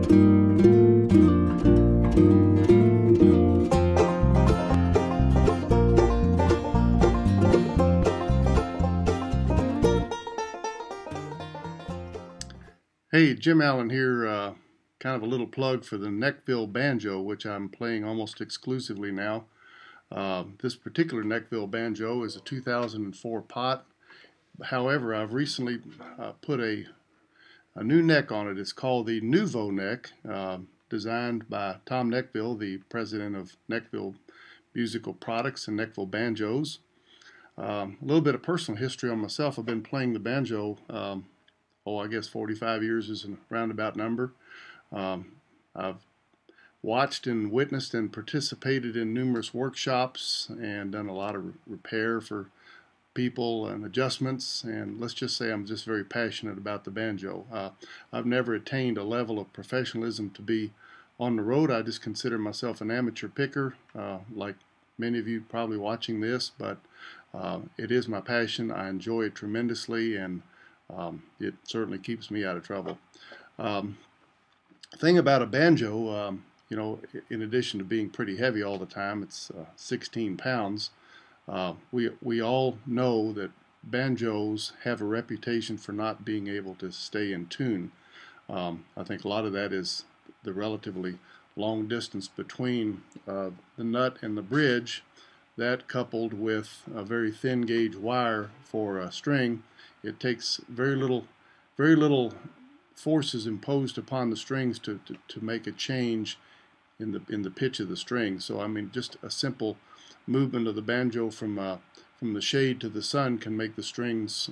Hey, Jim Allen here. Kind of a little plug for the Nechville Banjo, which I'm playing almost exclusively now. This particular Nechville Banjo is a 2004 pot. However, I've recently put a new neck on it. It's called the Nuvo neck, designed by Tom Nechville, the president of Nechville Musical Products and Nechville Banjos. A little bit of personal history on myself. I've been playing the banjo I guess 45 years is a roundabout number. I've watched and witnessed and participated in numerous workshops and done a lot of repair for people and adjustments, and let's just say I'm just very passionate about the banjo. I've never attained a level of professionalism to be on the road. I just consider myself an amateur picker, like many of you probably watching this, but it is my passion. I enjoy it tremendously, and it certainly keeps me out of trouble. Thing about a banjo, you know, in addition to being pretty heavy all the time, it's 16 pounds. We all know that banjos have a reputation for not being able to stay in tune. I think a lot of that is the relatively long distance between the nut and the bridge. That, coupled with a very thin gauge wire for a string, it takes very little forces imposed upon the strings to make a change in the pitch of the string. So I mean, just a simple movement of the banjo from the shade to the sun can make the strings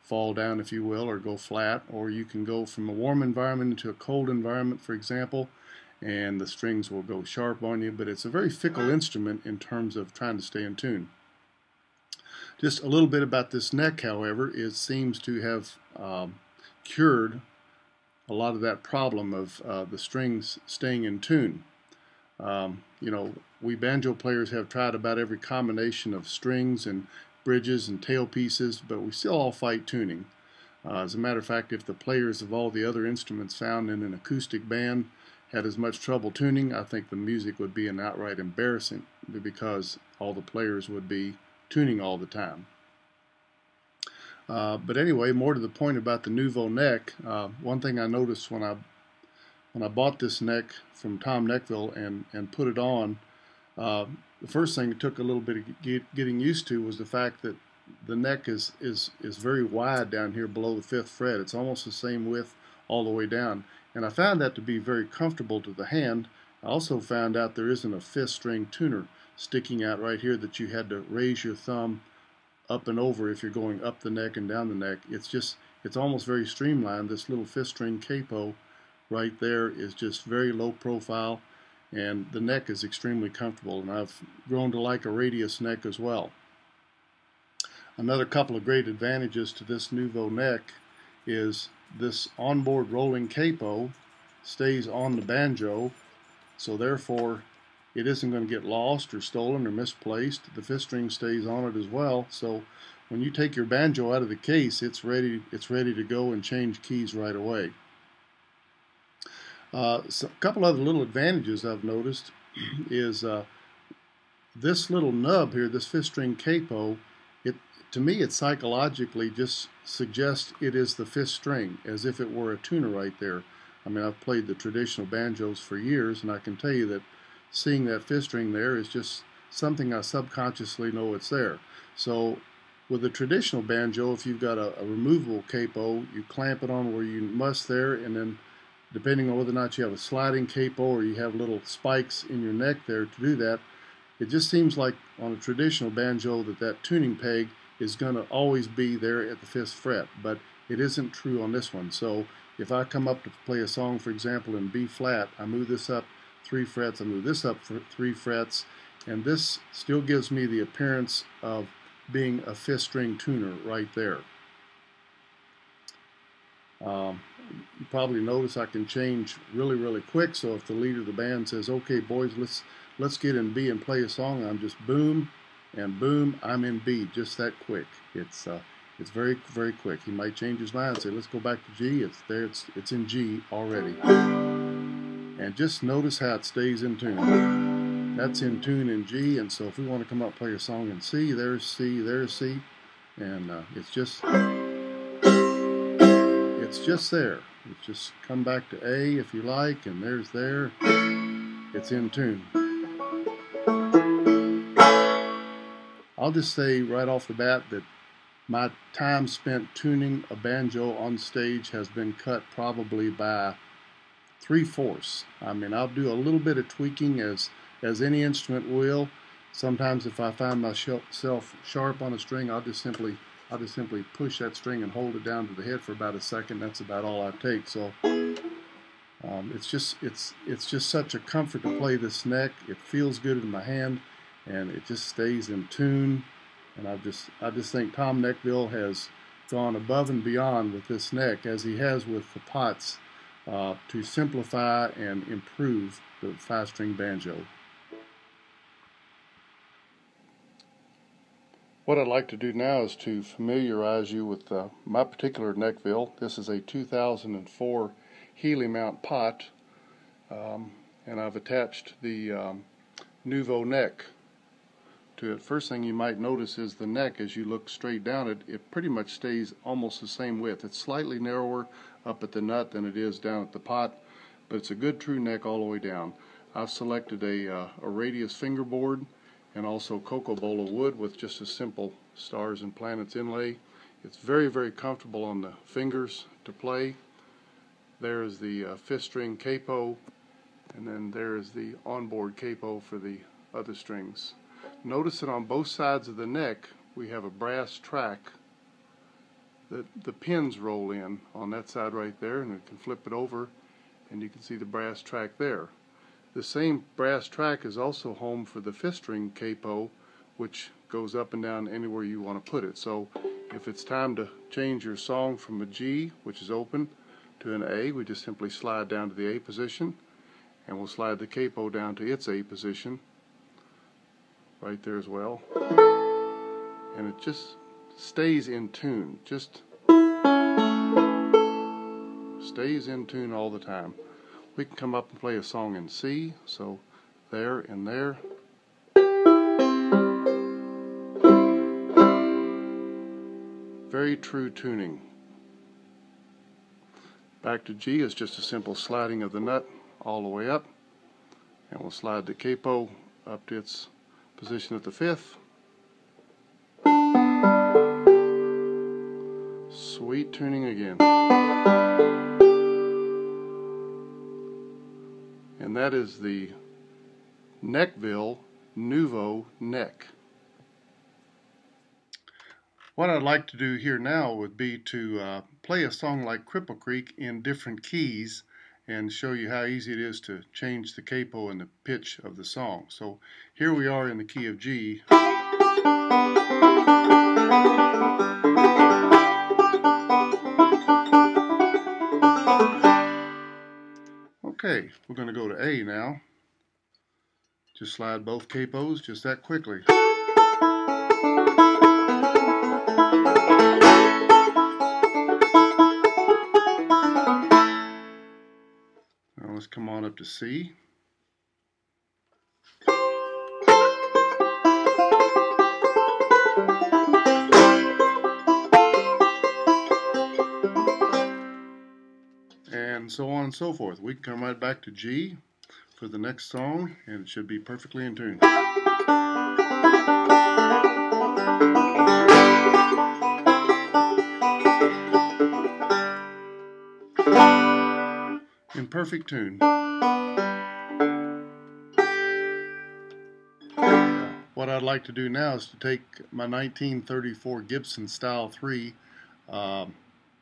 fall down, if you will, or go flat. Or you can go from a warm environment into a cold environment, for example, and the strings will go sharp on you. But it's a very fickle instrument in terms of trying to stay in tune. Just a little bit about this neck, however. It seems to have cured a lot of that problem of the strings staying in tune. You know, we banjo players have tried about every combination of strings and bridges and tailpieces, but we still all fight tuning. As a matter of fact, if the players of all the other instruments found in an acoustic band had as much trouble tuning, I think the music would be an outright embarrassment, because all the players would be tuning all the time. But anyway, more to the point about the Nuvo neck, one thing I noticed when I bought this neck from Tom Nechville and put it on, the first thing it took a little bit of getting used to was the fact that the neck is very wide down here below the 5th fret. It's almost the same width all the way down, and I found that to be very comfortable to the hand. I also found out there isn't a 5th string tuner sticking out right here that you had to raise your thumb up and over if you're going up the neck and down the neck. It's almost very streamlined. This little 5th string capo right there is just very low profile, and the neck is extremely comfortable, and I've grown to like a radius neck as well. Another couple of great advantages to this Nuvo neck is this onboard rolling capo stays on the banjo, so therefore it isn't going to get lost or stolen or misplaced. The 5th string stays on it as well, so when you take your banjo out of the case, it's ready to go and change keys right away. So a couple other little advantages I've noticed is this little nub here, this 5th string capo, to me it psychologically just suggests it is the 5th string, as if it were a tuner right there. I mean, I've played the traditional banjos for years, and I can tell you that seeing that 5th string there is just something I subconsciously know it's there. So with a traditional banjo, if you've got a removable capo, you clamp it on where you must there, and then depending on whether or not you have a sliding capo or you have little spikes in your neck there to do that, it just seems like on a traditional banjo that tuning peg is going to always be there at the 5th fret, but it isn't true on this one. So if I come up to play a song, for example, in B flat, I move this up 3 frets, I move this up 3 frets, and this still gives me the appearance of being a 5th string tuner right there. You probably notice I can change really quick, so if the leader of the band says, okay boys, let's get in B and play a song, I'm just boom and boom, I'm in B just that quick. It's It's very, very quick. He might change his mind and say, let's go back to G. It's there. It's in G already. And just notice how it stays in tune. That's in tune in G, and so if we want to come up and play a song in C, there's C, there's C, and it's just there. It's just come back to A if you like, and there's there. It's in tune. I'll just say right off the bat that my time spent tuning a banjo on stage has been cut probably by 3/4. I mean, I'll do a little bit of tweaking as any instrument will. Sometimes if I find myself sharp on a string, I'll just simply push that string and hold it down to the head for about a second. That's about all I take. So it's just such a comfort to play this neck. It feels good in my hand, and it just stays in tune. And I just think Tom Nechville has gone above and beyond with this neck, as he has with the pots, to simplify and improve the 5-string banjo. What I'd like to do now is to familiarize you with my particular Nechville. This is a 2004 Healy mount pot, and I've attached the Nuvo neck to it. First thing you might notice is the neck, as you look straight down it, it pretty much stays almost the same width. It's slightly narrower up at the nut than it is down at the pot, but it's a good true neck all the way down. I've selected a radius fingerboard and also cocoa bowl of wood with just a simple stars and planets inlay. It's very, very comfortable on the fingers to play. There is the 5th string capo, and then there is the onboard capo for the other strings. Notice that on both sides of the neck we have a brass track that the pins roll in on that side right there, and we can flip it over and you can see the brass track there. The same brass track is also home for the 5th string capo, which goes up and down anywhere you want to put it. So if it's time to change your song from a G, which is open, to an A, we just simply slide down to the A position, and we'll slide the capo down to its A position right there as well, and it just stays in tune, just stays in tune all the time. We can come up and play a song in C, so there and there. Very true tuning. Back to G is just a simple sliding of the nut all the way up, and we'll slide the capo up to its position at the 5th. Sweet tuning again. And that is the Nechville Nuvo neck. What I'd like to do here now would be to play a song like Cripple Creek in different keys and show you how easy it is to change the capo and the pitch of the song. So here we are in the key of G. Okay, we're going to go to A now. Just slide both capos just that quickly. Now let's come on up to C. And so on and so forth. We can come right back to G for the next song, and it should be perfectly in tune. In perfect tune. What I'd like to do now is to take my 1934 Gibson Style 3. It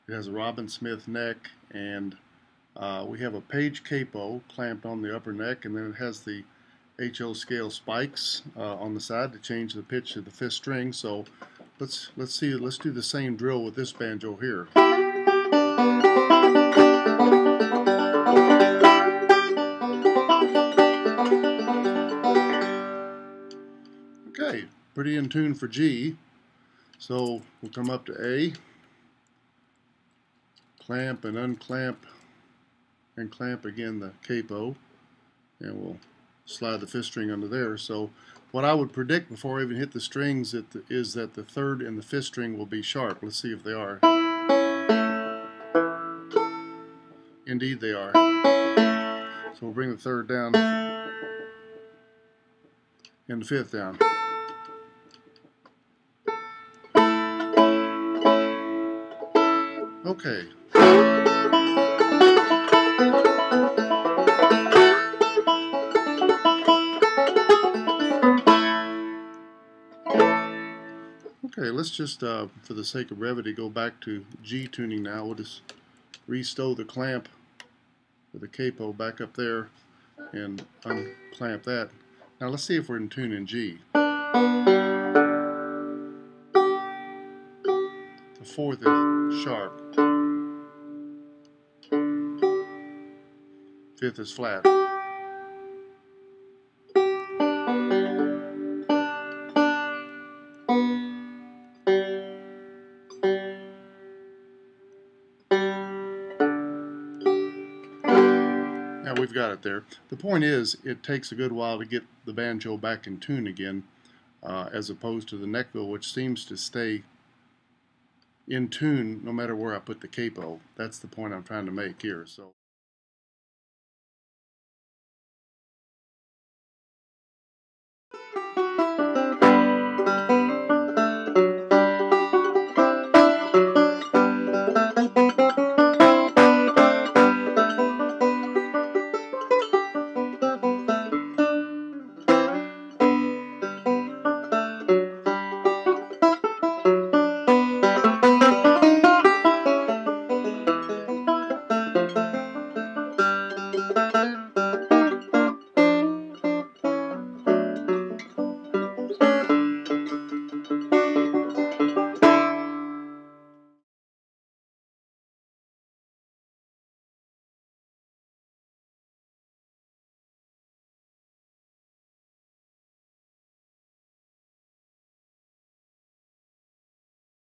has a Robin Smith neck, and we have a page capo clamped on the upper neck, and then it has the HO scale spikes on the side to change the pitch of the 5th string. So let's do the same drill with this banjo here. Okay, pretty in tune for G. So we'll come up to A, clamp and unclamp, and clamp again the capo, and we'll slide the fifth string under there. So what I would predict before I even hit the strings is that the third and the fifth string will be sharp. Let's see if they are. Indeed they are. So we'll bring the third down and the fifth down. Okay. Okay, let's just, for the sake of brevity, go back to G tuning now. We'll just restow the clamp with the capo back up there and unclamp that. Now let's see if we're in tune in G. The fourth is sharp. Fifth is flat. Now we've got it there. The point is, it takes a good while to get the banjo back in tune again, as opposed to the Nechville, which seems to stay in tune no matter where I put the capo. That's the point I'm trying to make here. So.